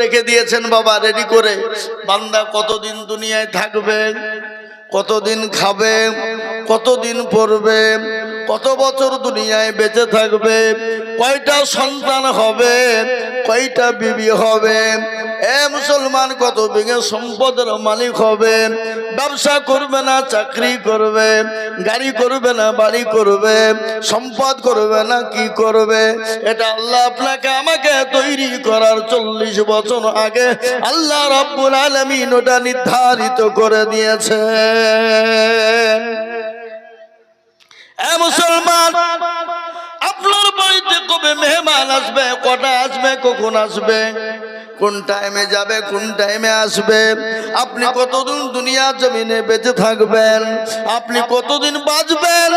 রেখে দিয়েছেন বাবা রেডি করে। বান্দা কতদিন দুনিয়ায় থাকবে, কতদিন খাবে, কতদিন পড়বে, কত বছর দুনিয়ায় বেঁচে থাকবে, কয়টা সন্তান হবে, কয়টা বিবি হবে, এ মুসলমান কত বিঘে সম্পদের মালিক হবে, ব্যবসা করবে না চাকরি করবে, গাড়ি করবে না বাড়ি করবে, সম্পদ করবে না কি করবে, এটা আল্লাহ আপনাকে আমাকে তৈরি করার 40 বছর আগে আল্লাহ রাব্বুল আলামিন ওটা নির্ধারিত করে দিয়েছে। এ মুসলমান, আপনার বাড়িতে কবে মেহমান আসবে, কটা আসবে, কখন আসবে, কোন টাইমে যাবে, কোন টাইমে আসবে, আপনি কতদিন দুনিয়া জমিনে বেঁচে থাকবেন, আপনি কতদিন বাঁচবেন,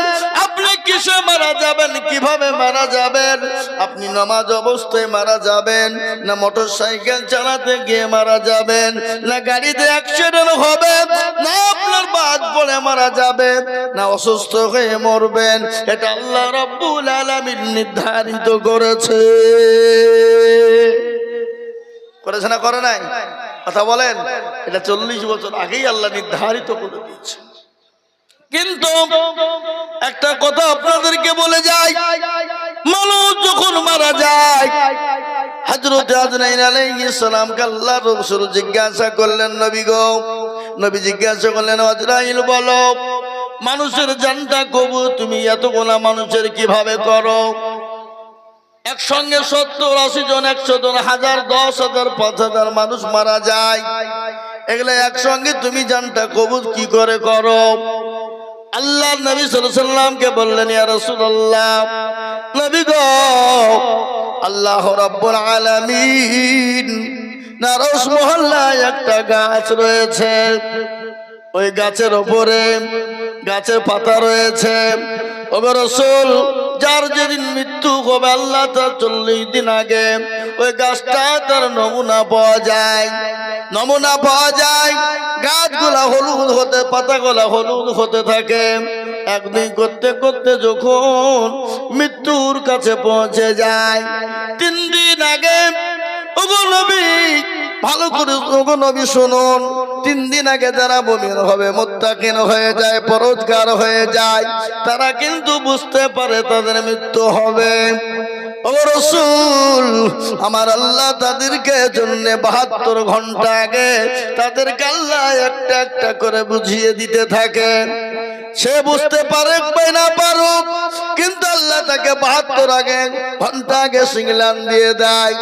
আপনি কিসে মারা যাবেন, কিভাবে মারা যাবেন, আপনি নামাজ অবস্থায় মারা যাবেন, না মোটর সাইকেল চালাতে গিয়ে মারা যাবেন, না গাড়িতে অ্যাক্সিডেন্ট হবে, না আপনার বাদ পড়ে মারা যাবে, না অসুস্থ হয়ে মরবেন, এটা আল্লাহ রাব্বুল আলামিন নির্ধারিত করেছে। করেছে না করে নাই? কথা বলেন। এটা 40 বছর আগেই আল্লাহ নির্ধারিত করে দিয়েছে। কিন্তু একটা কথা আপনাদেরকে বলে যাই, মানুষ যখন মারা যায়, হযরত আজরাইল আলাইহিস সালামকে আল্লাহর রাসূল জিজ্ঞাসা করলেন, নবী গো, নবী জিজ্ঞাসা করলেন, আজরাইল বলো, মানুষের জানটা কবুল তুমি এতগুলা মানুষের কিভাবে করো? একসঙ্গে 70-80 জন, 100 জন, 1000, 10,000, 5,000 মানুষ মারা যায়, এগুলো একসঙ্গে তুমি জানটা কবুল কি করে করো? আল্লাহ নবী সাল্লাল্লাহু আলাইহি সাল্লামকে বললেন, ইয়া রাসূলুল্লাহ, নবী গো, আল্লাহ রাব্বুল আলামিন নারস মহল্লায় একটা গাছ রয়েছে, ওই গাছের উপরে গাছের পাতা রয়েছে, ও রাসূল, যার যেদিন মৃত্যু হবে আল্লাহ তার 40 দিন আগে ওই গাছটা তার নমুনা পাওয়া যায়, নমুনা পাওয়া যায়, গাছগুলা হলুদ হতে, পাতাগুলা হলুদ হতে থাকে, একদিন করতে করতে যখন মৃত্যুর কাছে পৌঁছে যায়, 3 দিন আগে, ওগো নবী ভালো করে, ওগো নবী শুনুন, 3 দিন আগে যারা মুমিন হবে, মুত্তাকিন হয়ে যায়, পরহেজগার হয়ে যায়, তারা কিন্তু বুঝতে পারে তাদের মৃত্যু হবে। ও রাসূল, আমার আল্লাহ তাদেরকে জন্য 72 ঘন্টা আগে তাদেরকে আল্লাহ একটা একটা করে বুঝিয়ে দিতে থাকে। সে বুঝতে পারে বা না পারুক, কিন্তু আল্লাহ তাকে 72 ঘন্টা আগে সিগন্যাল দিয়ে দেয়,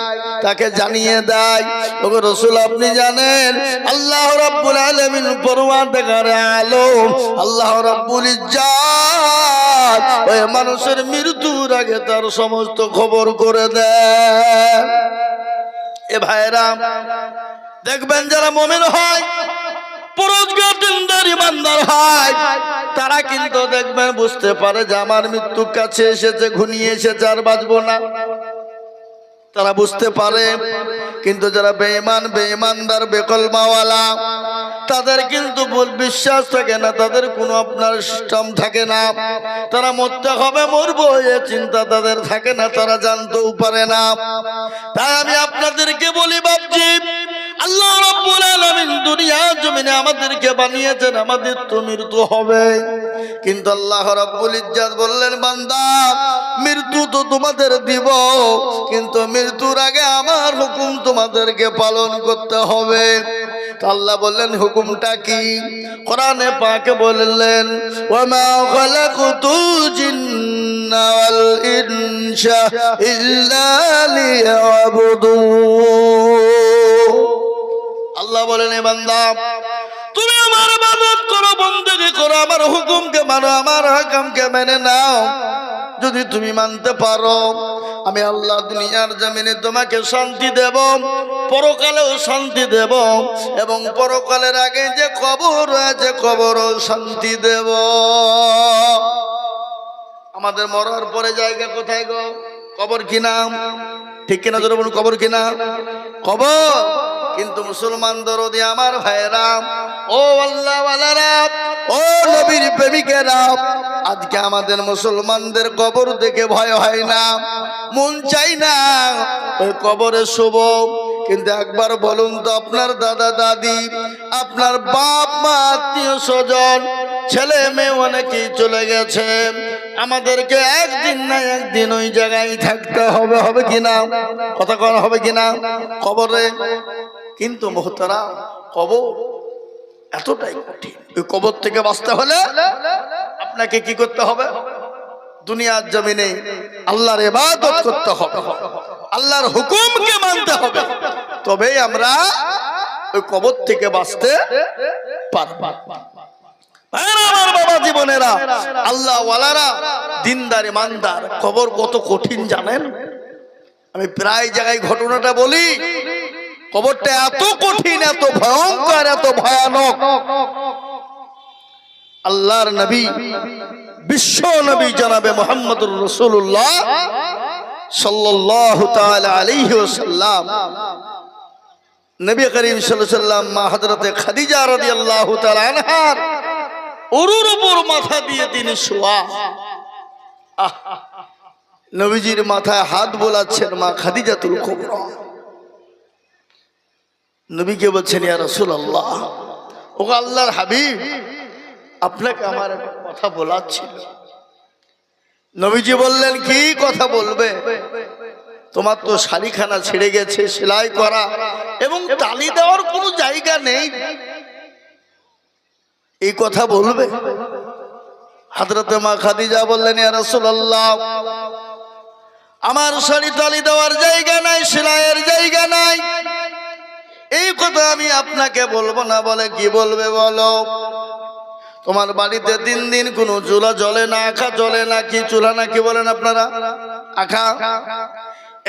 তাকে জানিয়ে দেয়। ওগো রাসূল, আপনি জানেন আল্লাহ রাব্বুল আলামিন পরওয়ারদিগার আলম আল্লাহ রাব্বুল ইজ্জত ওই মানুষের মৃত্যুর আগে তার সমস্ত খবর করে দেয়। এ ভাইরা, দেখবেন যারা মুমিন হয়, পরহেজগার দিনদার ইমানদার হয়, তারা কিন্তু দেখবেন বুঝতে পারে যে আমার মৃত্যু কাছে এসেছে, ঘনিয়ে এসেছে, আর বাঁচবো না, তারা বুঝতে পারে। কিন্তু যারা বেঈমান, বেঈমানদার, বেকলমাওয়ালা, তাদের কিন্তু ভুল বিশ্বাস থাকে না, তাদের কোনো আপনার সিস্টেম থাকে না, তারা মরতে হবে, মরবো এ চিন্তা তাদের থাকে না, তারা জানতেও পারে না। তাই আমি আপনাদেরকে বলি বাপজি, আল্লাহ রাব্বুল আলামিন দুনিয়া জমিনে আমাদেরকে বানিয়েছেন, আমাদের তো মৃত্যু হবে, কিন্তু আল্লাহ রাব্বুল ইজ্জত বললেন, বান্দা মৃত্যু তো তোমাদের দিব, কিন্তু মৃত্যুর আগে আমার হুকুম তোমাদেরকে পালন করতে হবে। আল্লাহ বললেন, হুকুমটা কি? কোরআনে পাকে বললেন, ওয়া মা খালাকুতুল জিন্না ওয়াল ইনসা ইল্লা লিয়াবুদুন। আল্লাহ বলেন, এ বান্দা তুমি আমার ইবাদত করো, বন্দেগী করো, আমার হুকুমকে মানো, আমার হুকুমকে মেনে নাও। যদি তুমি মানতে পারো, আমি আল্লাহ দুনিয়ার জমিনে তোমাকে শান্তি দেব, পরকালেও শান্তি দেব, এবং পরকালের আগে যে কবর রয়েছে কবরও শান্তি দেব। আমাদের মরার পরে জায়গা কোথায় গো? কবর কিনা? ঠিক কিনা জোরে বলুন, কবর কিনা? কবর। কিন্তু মুসলমান দরদি আমার ভাইরা, ও আল্লাহ ওয়ালারা, ও নবীর প্রেমিকেরা, আজকে আমাদের মুসলমানদের কবর দেখে ভয় হয় না, মন চাই না ওই কবরে শুভ, কিন্তু একবার বলুন তো, আপনার দাদা দাদি, আপনার বাপ মা, আত্মীয় স্বজন, ছেলে মেয়ে অনেকেই চলে গেছে, আমাদেরকে একদিন না একদিন ওই জায়গায় থাকতে হবে, হবে কিনা? কথা করা হবে কিনা? কবরে। কিন্তু মোহতারাম, কবর এতটাই কঠিন। ওই কবর থেকে বাঁচতে হলে আপনাকে কি করতে হবে? দুনিয়ার জমিনে আল্লাহর ইবাদত করতে হবে, আল্লাহর হুকুমকে মানতে হবে, তবেই আমরা ওই কবর থেকে বাঁচতে পারব। আমার বাবা জীবনেরা, আল্লাহ ওয়ালারা, দিনদার ইমানদার, কবর কত কঠিন জানেন? আমি প্রায় জায়গায় ঘটনাটা বলি। কবরটা এত কঠিন, এত ভয়ঙ্কর, এত ভয়ানক। আল্লাহর নবী, বিশ্ব নবী জনাবে মুহাম্মদুর রাসূলুল্লাহ সাল্লাল্লাহু তাআলা আলাইহি ওয়াসাল্লাম, নবী করিম সাল্লাল্লাহু আলাইহি ওয়াসাল্লাম মা হযরতে খাদিজা রাদিয়াল্লাহু তাআলা আনহার উরুর উপর মাথা দিয়ে তিনি শোয়া। নবীজির মাথায় হাত বোলাচ্ছেন মা খাদিজাতুল কুবরা। নবীকে বলছেন, ইয়া রাসূলুল্লাহ, ও আল্লাহর হাবিব, আপনাকে আমার একটা কথা বলার ছিল। নবীজি বললেন, কি কথা বলবে? তোমার তো শাড়িখানা ছিঁড়ে গেছে, সেলাই করা এবং তালি দেওয়ার কোনো জায়গা নেই, এই কথা বলবে? হযরতে মা খাদিজা বললেন, ইয়া রাসূলুল্লাহ, আমার শাড়ি তালি দেওয়ার জায়গা নাই, সেলাইয়ের জায়গা নাই, এই কথা আমি আপনাকে বলবো না। বলে, কি বলবে বলো? তোমার বাড়িতে 3 দিন কোনো চুলা জ্বলে না, আখা জ্বলে না, কি চুলা নাকি বলেন আপনারা? আখা।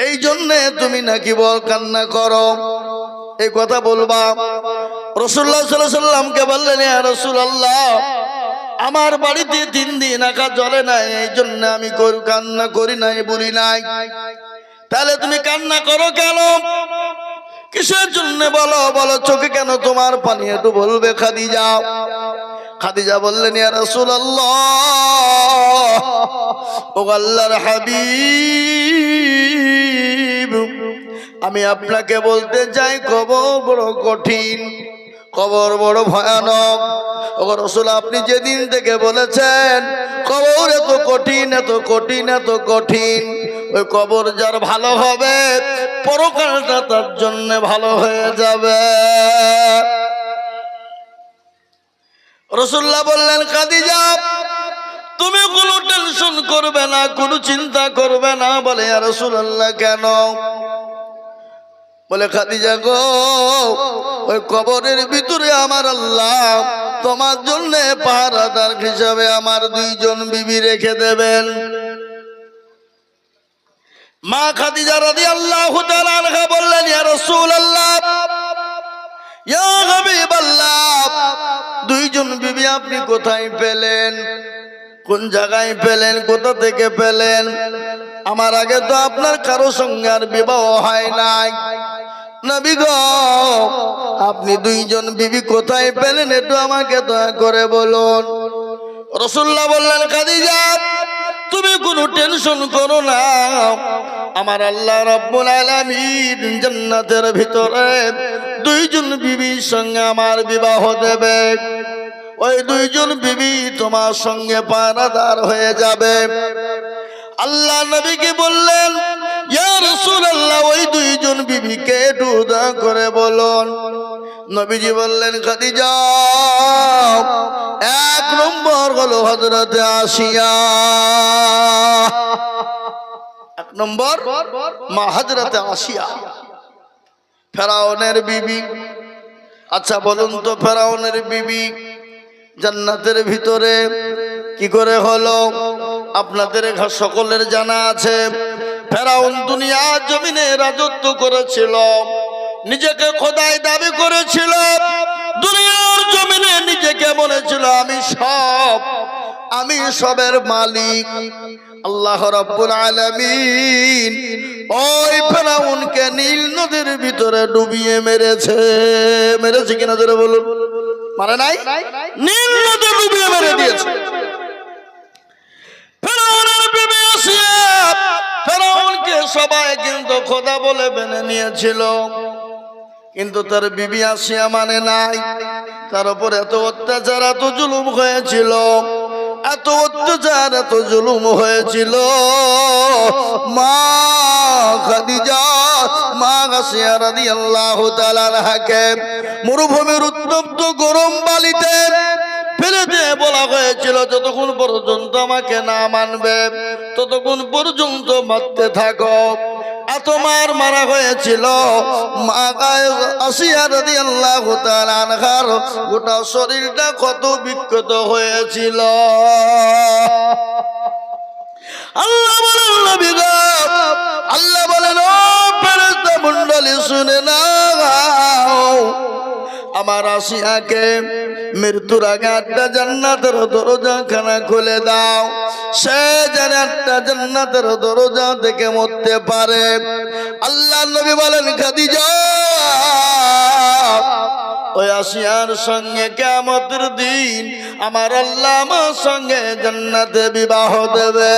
এই জন্যে তুমি নাকি কান্না করো, এই কথা বলবা? রাসূলুল্লাহ সাল্লাল্লাহু আলাইহি ওয়াসাল্লামকে বললেন, ইয়া রাসূলুল্লাহ, আমার বাড়িতে 3 দিন আখা জ্বলে না, এই জন্য আমি কান্না করি নাই, বলি নাই। তাহলে তুমি কান্না করো কেন? কিসের জন্য বলো? বলো, চোখে কেন তোমার পানি? একটু বলবে খাদিজা। খাদিজা বললেন, ইয়া রাসূলুল্লাহ, ও আল্লাহর হাবিব, আমি আপনাকে বলতে চাই, কবর বড় কঠিন, কবর বড় ভয়ানক। ও রাসূল, আপনি যেদিন থেকে বলেছেন কবর এত কঠিন, এত কঠিন, এত কঠিন, ওই কবর যার ভালো হবে, পরকালটা তার জন্য ভালো হয়ে যাবে। রাসূলুল্লাহ বললেন, খাদিজা, তুমি কোনো টেনশন করবে না, কোনো চিন্তা করবে না। বলে, ইয়া রাসূলুল্লাহ, কেন? বলে, খাদিজা গো, ওই কবরের ভিতরে আমার আল্লাহ তোমার জন্য পাহারাদার হিসাবে আমার 2 জন বিবি রেখে দেবেন। মা খাদিজা রাদিয়াল্লাহু তাআলা আনহা বললেন, ইয়া রাসূলুল্লাহ, ইয়া হাবিবাল্লাহ, 2 জন বিবি আপনি কোথায় পেলেন? কোন জায়গায় পেলেন? কোথা থেকে পেলেন? আমার আগে তো আপনার কারো সঙ্গে আর বিবাহ হয় নাই। নবী গো, আপনি 2 জন বিবি কোথায় পেলেন, একটু আমাকে দয়া করে বলুন। রাসূলুল্লাহ বললেন, খাদিজা, তুমি কোনো টেনশন করো না, আমার আল্লাহ রাব্বুল আলামিন জান্নাতের ভিতরে 2 জন বিবির সঙ্গে আমার বিবাহ দেবে। ওই 2 জন বিবি তোমার সঙ্গে পাহারাদার হয়ে যাবে। আল্লাহ নবীকে বললেন, ইয়া রাসূলুল্লাহ, ওই 2 জন বিবিকে একটু দয়া করে বলুন। নবীজি বললেন, খাদিজা, 1 নম্বর হলো হযরতে আসিয়া, 1 নম্বর মা হযরতে আসিয়া, ফেরাউনের বিবি। আচ্ছা বলুন তো, ফেরাউনের বিবি জান্নাতের ভিতরে কি করে হলো? আপনাদের সকলের জানা আছে, ফেরাউন দুনিয়ার জমিনে রাজত্ব করেছিল, নিজেকে খোদাই দাবি করেছিল, দুনিয়ার জমিনে নিজেকে বলেছিল আমি সবের মালিক। আল্লাহ রাব্বুল আলামিন ওই ফেরাউনকে নীল নদীর ভিতরে ডুবিয়ে মেরেছে। মেরেছে কিনা জোরে বলুন? মারে নাই? নীল নদী ডুবিয়ে মেরে দিয়েছে। ফেরাউনের বিবি আসিয়া, ফেরাউনকে সবাই কিন্তু খোদা বলে মেনে নিয়েছিল, কিন্তু তার বিবি আসিয়া মানে নাই। তার উপর এত অত্যাচার এত জুলুম হয়েছিল, এত অত্যাচার এত জুলুম হয়েছিল। মা খাদিজা, মা আসিয়া রাদিয়াল্লাহু তাআলা আনহাকে মরুভূমির উত্তপ্ত গরম বালিতে ফেলে দিয়ে বলা হয়েছিল, যতক্ষণ পর্যন্ত আমাকে না মানবে ততক্ষণ পর্যন্ত মারতে থাকো। এত মারা হয়েছিল। মা আসিয়া রাদিয়াল্লাহু তাআলা আনহার গোটা শরীরটা কত বিক্ষত হয়েছিল। আল্লাহ বলেন নবী গো, আল্লাহ বলেন ও ফেরেশতা মণ্ডলী শুনে নাও, আমার আসিয়াকে মৃত্যুর আগে 8টা জান্নাতের দরজা খানা খুলে দাও, সে যেন 8টা জান্নাতের দরজা থেকে মরতে পারে। আল্লাহ নবী বলেন খাদিজা, ওই আসিয়ার সঙ্গে কিয়ামতের দিন আমার আল্লাহ আমার সঙ্গে জান্নাতে বিবাহ দেবে।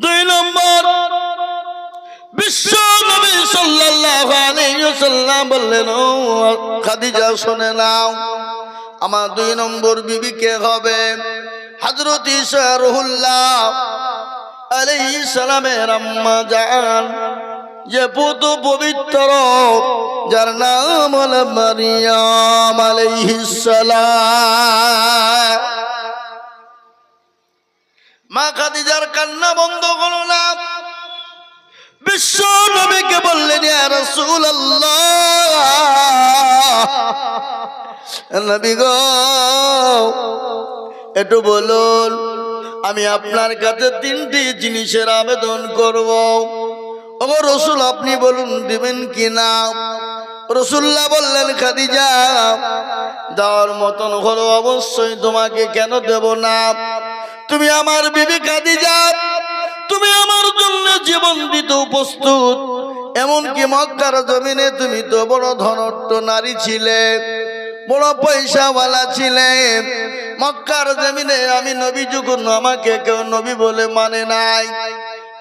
2 নম্বর, বিশ্ব নবী সাল্লাল্লাহু আলাইহি ওয়াসাল্লাম বললেন, ও খাদিজা শুনে নাও, আমার 2 নম্বর বিবি কে হবে? হযরত ঈসা রুহুল্লাহ আলাইহিস সালামের আম্মা জান, যে পুত্র পবিত্র, যার নাম হলো মারিয়াম আলাইহিস সালাম। মা খাদিজার কান্না বন্ধ করো না। বিশ্ব নবীকে বললেন, ইয়া রাসূলুল্লাহ, নবী গো একটু বলুন, আমি আপনার কাছে 3টি জিনিসের আবেদন করব। ও রাসূল আপনি বলুন দিবেন কি না? রাসূলুল্লাহ বললেন, খাদিজা দেওয়ার মতন হলো অবশ্যই, তোমাকে কেন দেব না? তুমি আমার বিবি খাদিজা, তুমি আমার জন্য জীবন দিতে প্রস্তুত। এমনকি মক্কার জমিনে তুমি তো বড় ধনট্ট নারী ছিলে, বড় পয়সাওয়ালা ছিলে। মক্কার জমিনে আমি নবী যখন আমাকে কেউ নবী বলে মানে নাই,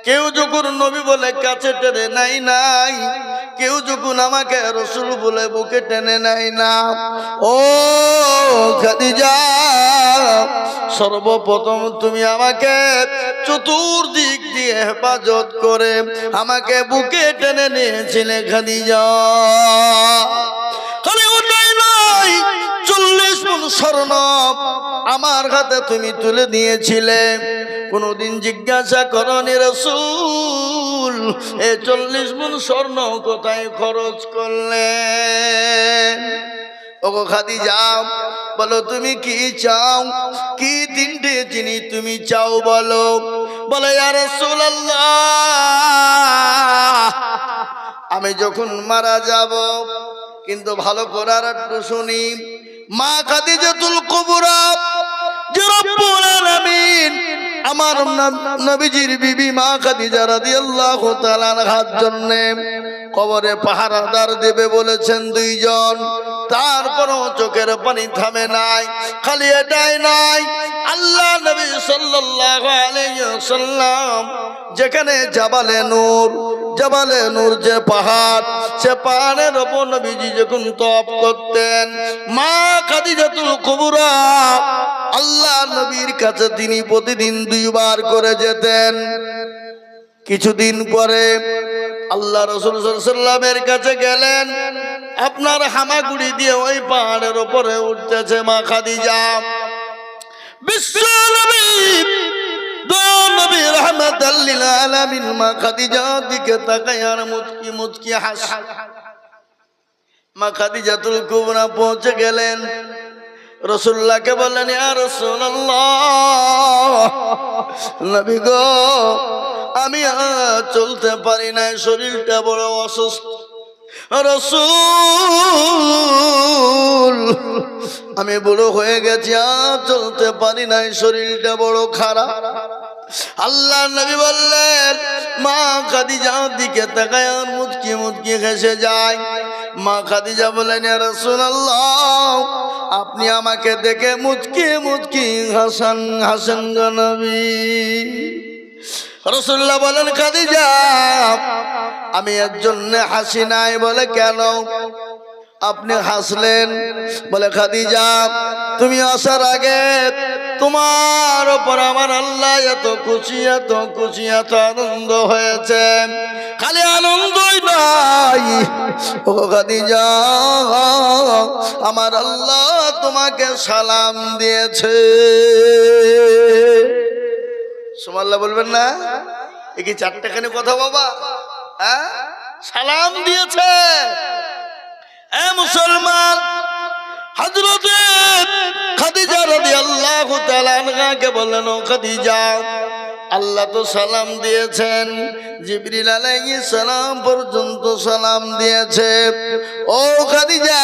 কেউ যখন নবী বলে কাছে টেনে নাই, কেউ যখন আমাকে রাসূল বলে বুকে টেনে নাই না। ও খাদিজা, সর্বপ্রথম তুমি আমাকে চতুর্দিক দিয়ে হেফাজত করে আমাকে বুকে টেনে নিয়েছিলে খাদিজা। খালি ওটাই নয়, 40 মণ স্বর্ণ আমার হাতে তুমি তুলে দিয়েছিলে। কোনদিন জিজ্ঞাসা করনি রাসূল এই 40 মণ স্বর্ণ কোথায় খরচ করলেন? ওগো খাদিজা বলো তুমি কি চাও, কি 3টে জিনিস তুমি চাও বলো। বলে, ইয়া রাসূলুল্লাহ, আমি যখন মারা যাব, কিন্তু ভালো করে আর একটু শুনি, মা খাদিজাতুল কুবরা যে রব্বুল আলামিন আমার নবীজির বিবি মা খাদিজা রাদিয়াল্লাহু তাআলা আনহার জন্য কবরে পাহারাদার দেবে বলেছেন 2 জন। তারপরও চোখের পানি থামে নাই। খালি এটাই নাই, আল্লাহ নবী সাল্লাল্লাহু আলাইহি ওয়াসাল্লাম যেখানে জাবালে নূর যে পাহাড়, সে পাহাড়ের উপর নবীজি যখন তপ করতেন, মা খাদিজাতুল কুবরা আল্লাহ নবীর কাছে তিনি প্রতিদিন 2 বার করে যেতেন। কিছুদিন পরে আল্লাহ রাসূল সাল্লাল্লাহু আলাইহি ওয়াসাল্লামের কাছে গেলেন। আপনার হামাগুড়ি দিয়ে ওই পাহাড়ের উপরে উঠতেছে মা খাদিজা। বিশ্ব নবী নবী রাহমাতাল লিল আলামিন মা খাদিজার দিকে তাকায় আর মুচকি মুচকি হাসে। মা খাদিজাতুল কুবরা পৌঁছে গেলেন, রাসূলুল্লাহকে বললেন, ইয়া রাসূলুল্লাহ, নবী গো আমি চলতে পারি না, শরীরটা বড় অসুস্থ। রাসূল আমি বুড়ো হয়ে গেছি, আর চলতে পারি না, শরীরটা বড় খারাপ। আল্লাহ নবী বললেন, মা খাদিজার দিকে তাকায় আর মুচকি মুচকি হেসে যায়। মা খাদিজা বলেন, ইয়া রাসূলুল্লাহ, আপনি আমাকে দেখে মুচকি মুচকি হাসেন গো নবী। রাসূলুল্লাহ বলেন খাদিজা আমি এর জন্য হাসি নাই। বলে কেন আপনি হাসলেন? বলে খাদিজা তুমি আসার আগে তোমার উপর আমার আল্লাহ এত খুশি এত খুশি এত আনন্দ হয়েছে। খালি আনন্দই নাই ও খাদিজা, আমার আল্লাহ তোমাকে সালাম দিয়েছে। সুবহানাল্লাহ বলবেন না? এ কি চারটেখানি কথা বাবা? হ্যাঁ, সালাম দিয়েছে। এ মুসলমান, হযরত খাদিজা রাদিয়াল্লাহু তাআলা আনহাকে বললেন ও খাদিজা আল্লাহ তো সালাম দিয়েছেন, জিবরিল আলাইহিস সালাম পর্যন্ত সালাম দিয়েছে। ও খাদিজা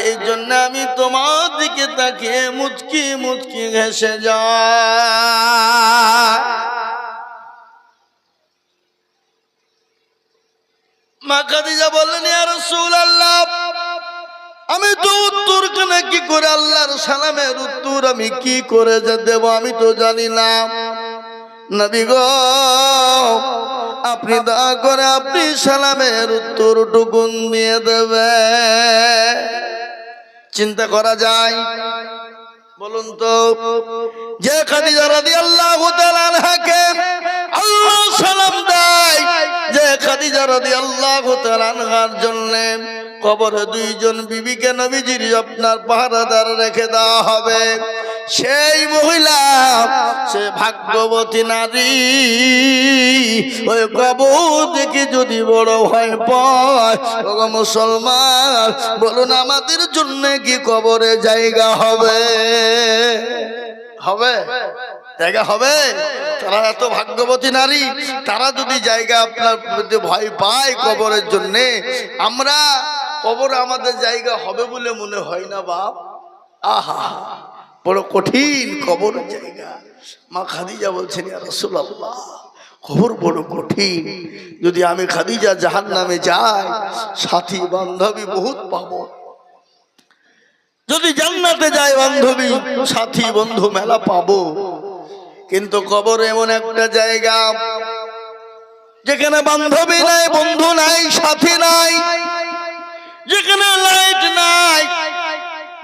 এই জন্য আমি তোমার দিকে তাকিয়ে মুচকি মুচকি হেসে যাই। মা খাদিজা বললেন ইয়া রাসূলুল্লাহ আমি তো উত্তর কেন কি করে আল্লাহর সালামের উত্তর আমি কি করে যে দেব আমি তো জানি না। নবী গো আপনি দয়া করে আপনি সালামের উত্তর টুকুন দিয়ে দেবে। চিন্তা করা যায়? বলুন তো, যে খাদিজা রাদিয়াল্লাহু তাআলা আনহাকে আল্লাহ সালাম দেয়, যে খাদিজা রাদিয়াল্লাহু তাআলা আনহার জন্য কবরে দুইজন বিবিকে নবীজির আপনার পাহারাদার রেখে দেওয়া হবে, সেই মহিলা সে ভাগ্যবতী নারী। ওই কবর দেখে যদি বড় ভয় পায় ও মুসলমান বলুন আমাদের জন্য কি কবরে জায়গা হবে? হবে? জায়গা হবে? তারা এত ভাগ্যবতী নারী, তারা যদি জায়গা আপনার মধ্যে ভয় পায় কবরের জন্য, আমরা কবর আমাদের জায়গা হবে বলে মনে হয় না বাপ। আহা বড় কঠিন কবর জায়গা। মা খাদিজা বলছেন ইয়া রাসূলুল্লাহ কবর বড় কঠিন, যদি আমি খাদিজা জাহান্নামে যাই সাথী বান্ধবী বহুত পাবো, যদি জান্নাতে যাই বান্ধবী সাথী বন্ধু মেলা পাবো। কিন্তু কবর এমন একটা জায়গা যেখানে বান্ধবী নাই, বন্ধু নাই, সাথী নাই, যেখানে লাইট নাই,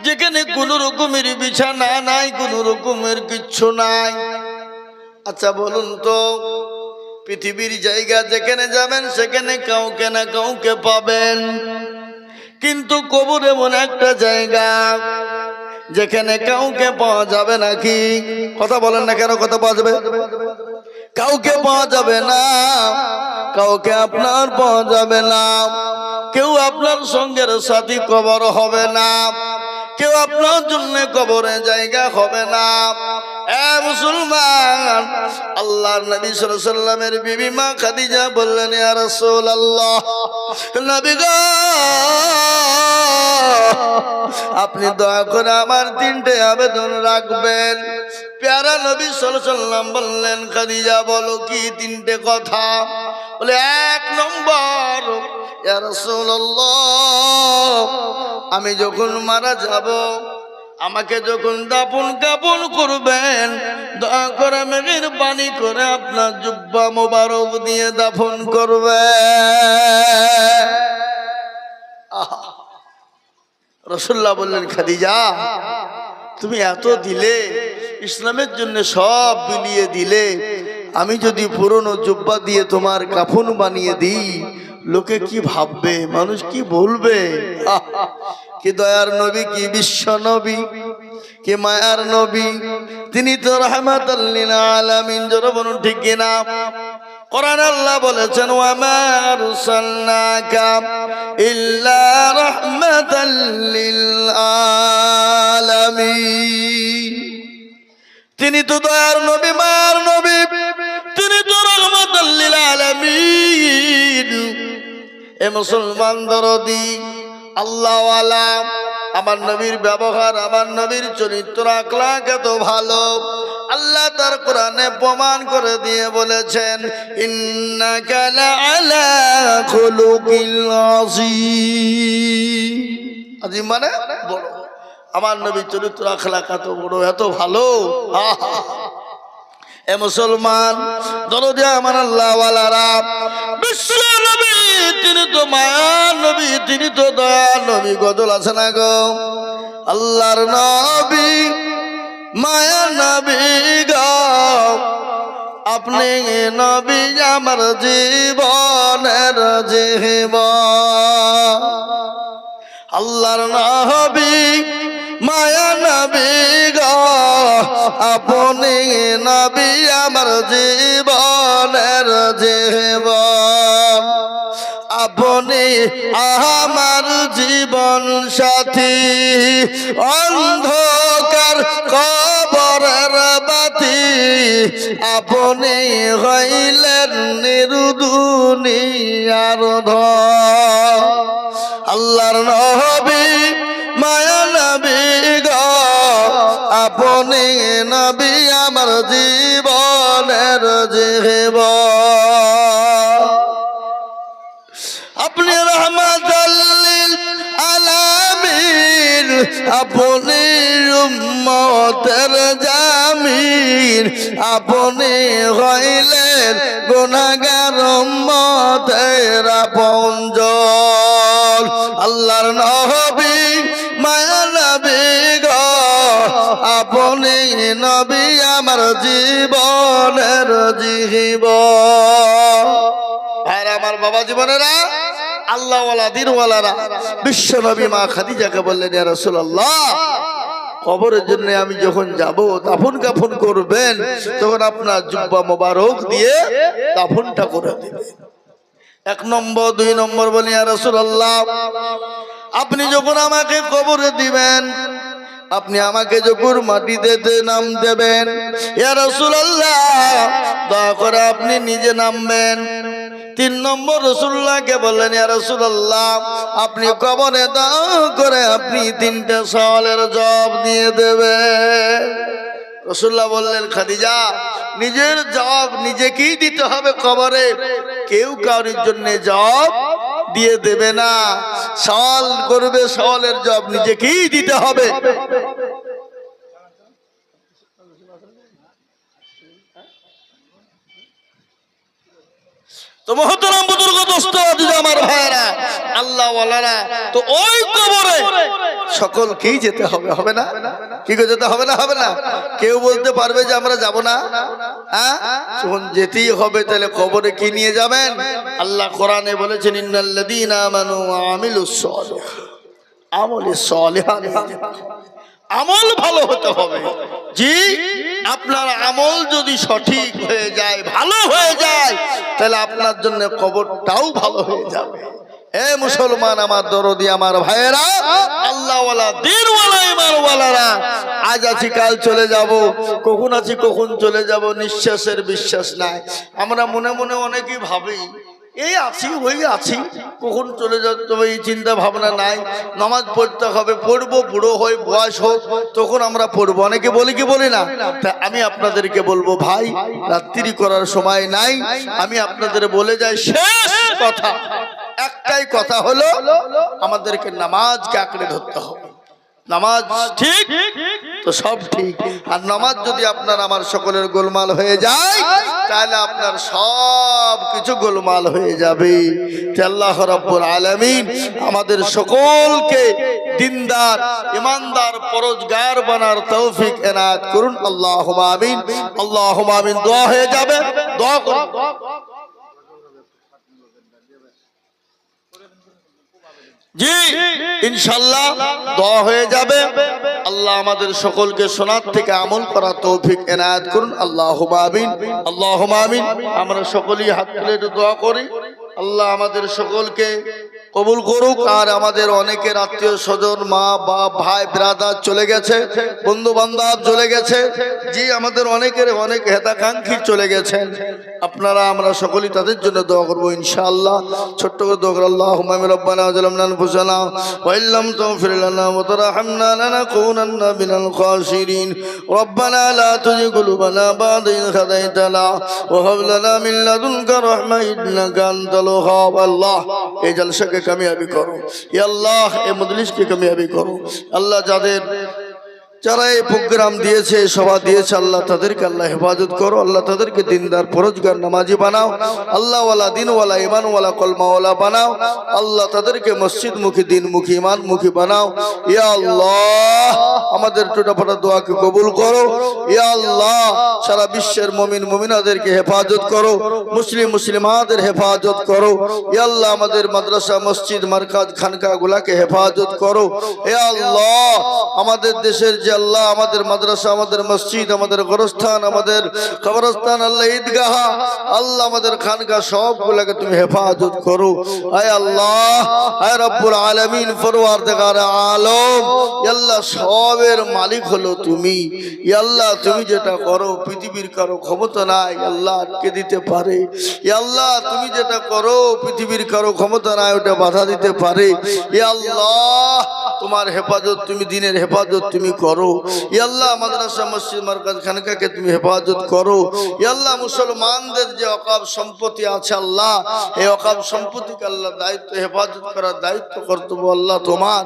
যেখানে কোন রকমের বিছানা নাই, কোন রকমের কিচ্ছু নাই। আচ্ছা বলুন তো, পৃথিবীর জায়গা যেখানে যাবেন সেখানে কাউকে না কাউকে পাবেন, কিন্তু কবর এমন একটা জায়গা যেখানে কাউকে পাওয়া যাবে নাকি? কথা বলেন না কেন? কথা পাওয়া যাবে? কাউকে পাওয়া যাবে না, কাউকে আপনার পাওয়া যাবে না, কেউ আপনার সঙ্গের সাথী কবর হবে না, কেউ আপনার জন্য কবরে জায়গা হবে না। এ মুসলমান, আল্লাহর নবী সাল্লাল্লাহু আলাইহি সাল্লামের বিবি মা খাদিজা বললেন ইয়া রাসূলুল্লাহ নবী গো আপনি দয়া করে আমার তিনটে আবেদন রাখবেন। প্যারা নবী সাল্লাল্লাহু আলাইহি সাল্লাম বললেন খাদিজা বলো কি তিনটে কথা? বলে এক নম্বর ইয়া রাসূলুল্লাহ আমি যখন মারা যাব, আমাকে যখন দাফন কাফন করবেন দয়া করে মেহেরবানি করে আপনার জুব্বা মোবারক দিয়ে দাফন করবেন। রাসূলুল্লাহ বললেন খাদিজা তুমি এত দিলে, ইসলামের জন্য সব বিলিয়ে দিলে, আমি যদি পুরনো জুব্বা দিয়ে তোমার কাফন বানিয়ে দিই লোকে কি ভাববে, মানুষ কি বলবে? কি দয়ার নবী, কি বিশ্ব নবী, কি মায়ার নবী, তিনি তো রাহমাতাল লিল আলামিন। জোরে বলুন ঠিক কিনা? কোরআন আল্লাহ বলেছেন ওয়া মা আরসালনাকা ইল্লা রাহমাতাল লিল আলামিন। তিনি তো দয়ার নবী, মায়ার নবী, তিনি তো রাহমাতাল লিল আলামিন। এ মুসলমান দরদি আল্লাহ ওয়ালা, আমার নবীর ব্যবহার, আমার নবীর চরিত্র আখলাক এত ভালো, আল্লাহ তার কোরআনে প্রমাণ করে দিয়ে বলেছেন ইন্নাকা লাআলা খুলুকিল আযীম। আযীম মানে বড়। আমার নবীর চরিত্র আখলাক এত বড়, এত ভালো। এ মুসলমান দরদি আমার আল্লাহ ওয়ালারা, বিশ্ব নবী তিনি তো মায়া নবী, তিনি তো দয়া নবী। গজল আছে না গো, আল্লাহর নবী মায়া নবী গো, আপনি নবী আমার জীবনের জীবন। আল্লাহর নবী মায়া নবী গো, আপনি নবী আমার জীবনের জীবন। আপনি আমার জীবন সাথী, অন্ধকার কবরের বাতি, আপনি হইলেন নিরুদুনিয়ার ধন। আল্লাহর নবী মায়া নবী গো, আপনি নবী আমার জীবনের জীবন। আপনি রহমাতুল লিল আলামিন, আপনি উম্মতের জামিন, আপনি হইলেন গুনাহগার উম্মতের আপনজন। আল্লাহর নবী মায়া নবী গো, আপনি নবী আমার জীবনের জীবন। আর আমার বাবা জীবনেরা, আল্লাহওয়ালা দিনওয়ালারা, বিশ্ব নবী মা খাদিজাকে বললেন, ইয়া রাসূলুল্লাহ, কবরের জন্য আমি যখন যাব, দাফন কাফন করবেন, তখন আপনার জুব্বা মোবারক দিয়ে দাফনটা করে দিবেন। 1 নম্বর 2 নম্বর বলি, ইয়া রাসূলুল্লাহ, আপনি যখন আমাকে কবরে দিবেন, আপনি আমাকে যখন মাটিতে নাম দেবেন, ইয়া রাসূলুল্লাহ, দয়া করে আপনি নিজে নামবেন। 3 নম্বর রাসূলুল্লাহকে বললেন, ইয়া রাসূলুল্লাহ, আপনি কবরে দাও করে আপনি 3টা সওয়ালের জবাব দিয়ে দেবেন। রাসূলুল্লাহ বললেন, খাদিজা, নিজের জবাব নিজেকেই দিতে হবে কবরে, কেউ কারোর জন্য জবাব দিয়ে দেবে না। সওয়াল করবে, সওয়ালের জবাব নিজেকেই দিতে হবে। তো মহতরম বুজুর্গ দোস্ত আমার ভাইরা, আল্লাহ ওয়ালারা, তো ওই কবরে সকলকেই যেতে হবে, হবে না? কি করে যেতে হবে না? হবে না? কেউ বলতে পারবে যে আমরা যাব না? হ্যাঁ, যখন যেতেই হবে তাহলে কবরে কি নিয়ে যাবেন? আল্লাহ কোরআনে বলেছেন, ইন্নাল্লাযীনা আমানু ওয়া আমিলুস সালিহাত, আমলে সালিহাত, আমল ভালো হতে হবে। জি, আপনার আমল যদি সঠিক হয়ে যায়, ভালো হয়ে যায়, তাহলে আপনার জন্য কবরটাও ভালো হয়ে যাবে। এ মুসলমান আমার দরদি আমার ভাইয়েরা, আল্লাহওয়ালা দিনওয়ালা ইমানওয়ালারা, আজ আছি কাল চলে যাব, কখন আছি কখন চলে যাব নিঃশ্বাসের বিশ্বাস নাই। আমরা মনে মনে অনেকেই ভাবি, এই আছি ওই আছি, কখন চলে যেতে হবে এই চিন্তা ভাবনা নাই। নামাজ পড়তে হবে, পড়বো, বুড়ো হয়ে বয়স হোক তখন আমরা পড়বো, অনেকে বলি কি বলি না? তা আমি আপনাদেরকে বলবো, ভাই, রাত্রি করার সময় নাই। আমি আপনাদের বলে যাই, শেষ কথা, একটাই কথা হলো, আমাদেরকে নামাজকে আঁকড়ে ধরতে হবে। নামাজ ঠিক তো সব ঠিক, আর নামাজ যদি আপনার আমার সকলের গোলমাল হয়ে যায়, তাহলে আপনার সব কিছু গোলমাল হয়ে যাবে। আল্লাহ রাব্বুল আলামিন আমাদের সকলকে দিনদার, ইমানদার, পরহেজগার বানার তৌফিক এনায়েত করুন। আল্লাহুম্মা আমিন, আল্লাহুম্মা আমিন। দোয়া হয়ে যাবে, দোয়া করুন। জি, ইনশাআল্লাহ দোয়া হয়ে যাবে। আল্লাহ আমাদের সকলকে শোনার থেকে আমল করা তৌফিক এনায়েত করুন। আল্লাহুম্মা আমিন, আল্লাহুম্মা আমিন। আমরা সকলেই হাত তুলে দোয়া করি, আল্লাহ আমাদের সকলকে কবুল করুক। আর আমাদের অনেকের আত্মীয় স্বজন, মা বাপ, ভাই ব্রাদার চলে গেছে, বন্ধু বান্ধব চলে গেছে। জি, আমাদের অনেকের অনেক হেতাকাঙ্ক্ষী চলে গেছেন। আপনারা আমরা সকলেই তাদের জন্য দোয়া করবো ইনশাআল্লাহ। ছোট্ট করে দোয়া করব, আল্লাহুম্মা রাব্বানা যালামনা আনফুসানা ওয়া ইল্লাম তাগফির লানা ওয়া তারহামনা লানাকুনান্না মিনাল খাসিরিন। রব্বানা লা তুযিগ কুলুবানা বা'দা ইয হাদাইতানা ওয়া হাব লানা মিন লাদুনকা রাহমা ইন্নাকা আনতাল ওয়াহ্হাব। আল্লাহ, এই জলসাকে কামিয়াবি করো, ইয়া আল্লাহ, এই মজলিসকে কামিয়াবি করো। আল্লাহ, যাদের যারা এই প্রোগ্রাম দিয়েছে, সভা দিয়েছে, আল্লাহ তাদেরকে আল্লাহ হেফাজত করো, আল্লাহ তাদেরকে দিনদার পরোজগার নামাজি বানাও, আল্লাহওয়ালা দিনওয়ালা ইমানওয়ালা কলমাওয়ালা বানাও, আল্লাহ তাদেরকে মসজিদমুখী দিনমুখী ইমানমুখী বানাও। ইয়া আল্লাহ আমাদের ছোটখাটো দোয়াকে কবুল করো। ইয়া আল্লাহ সারা বিশ্বের মুমিন মুমিনাদেরকে হেফাজত করো, মুসলিম মুসলিমাদের হেফাজত করো। ইয়া আল্লাহ আমাদের মাদ্রাসা মসজিদ মারকাজ খানকা গুলাকে হেফাজত করো। ইয়া আল্লাহ আমাদের দেশের যে আল্লাহ আমাদের মাদ্রাসা, আমাদের মসজিদ, আমাদের গোরস্থান, আমাদের কবরস্থান, আল্লাহ ঈদগাহ, আল্লাহ আমাদের খানকা সবগুলোকে তুমি হেফাজত করো। আয় আল্লাহ, আয় রব্বুল আলামিন, পরওয়ারদিগার আলম, আল্লাহ সবের মালিক হলো তুমি। আল্লাহ তুমি যেটা করো পৃথিবীর কারো ক্ষমতা নাই আল্লাহ আটকে দিতে পারে। আল্লাহ তুমি যেটা করো পৃথিবীর কারো ক্ষমতা নাই ওটা বাধা দিতে পারে। আল্লাহ তোমার হেফাজত তুমি, দিনের হেফাজত তুমি করো। আল্লাহ মাদ্রাসা মসজিদ মারকাজ খানকাকে তুমি হেফাজত করো। আল্লাহ মুসলমানদের যে ওয়াকফ সম্পত্তি আছে আল্লাহ, এই ওয়াকফ সম্পত্তিকে আল্লাহ দায়িত্ব হেফাজত করার দায়িত্ব কর্তব্য আল্লাহ তোমার।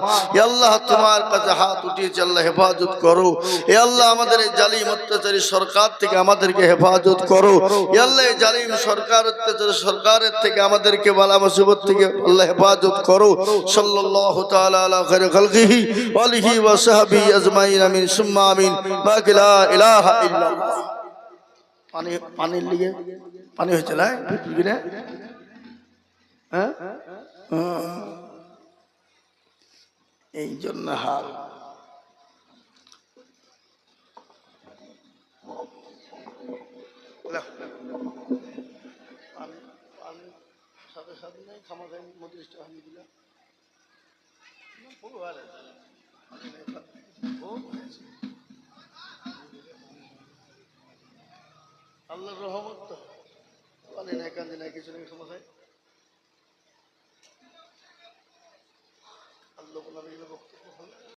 আল্লাহ তোমার কাছে হাত উঠিয়েছে, আল্লাহ হেফাজত করো। আল্লাহ আমাদের এই জালিম অত্যাচারী সরকার থেকে আমাদেরকে হেফাজত করো। আল্লাহ এই জালিম সরকার অত্যাচারী সরকারের থেকে আমাদেরকে বালা মুসিবত থেকে আল্লাহ হেফাজত করো। সাল্লাল্লাহু তাআলা আলা খায়রি খালকিহি ওয়া আলিহি ওয়া সাহবিহি আজমাইন, আমিন সুম্মা আমিন। বাকি লা ইলাহা ইল্লাল্লাহ। পানির লিগে পানি হয়েছে না পৃথিবীতে? হ্যাঁ, এই জন্য হাল। সাথে সাথে নেই খামা খাই মধ্যে আমি দিলাম আল্লাহর রহমত তো পানি নাই, কান্দি নাই, কিছু নেই, খামা খাই আল্লাহ বক্তব্য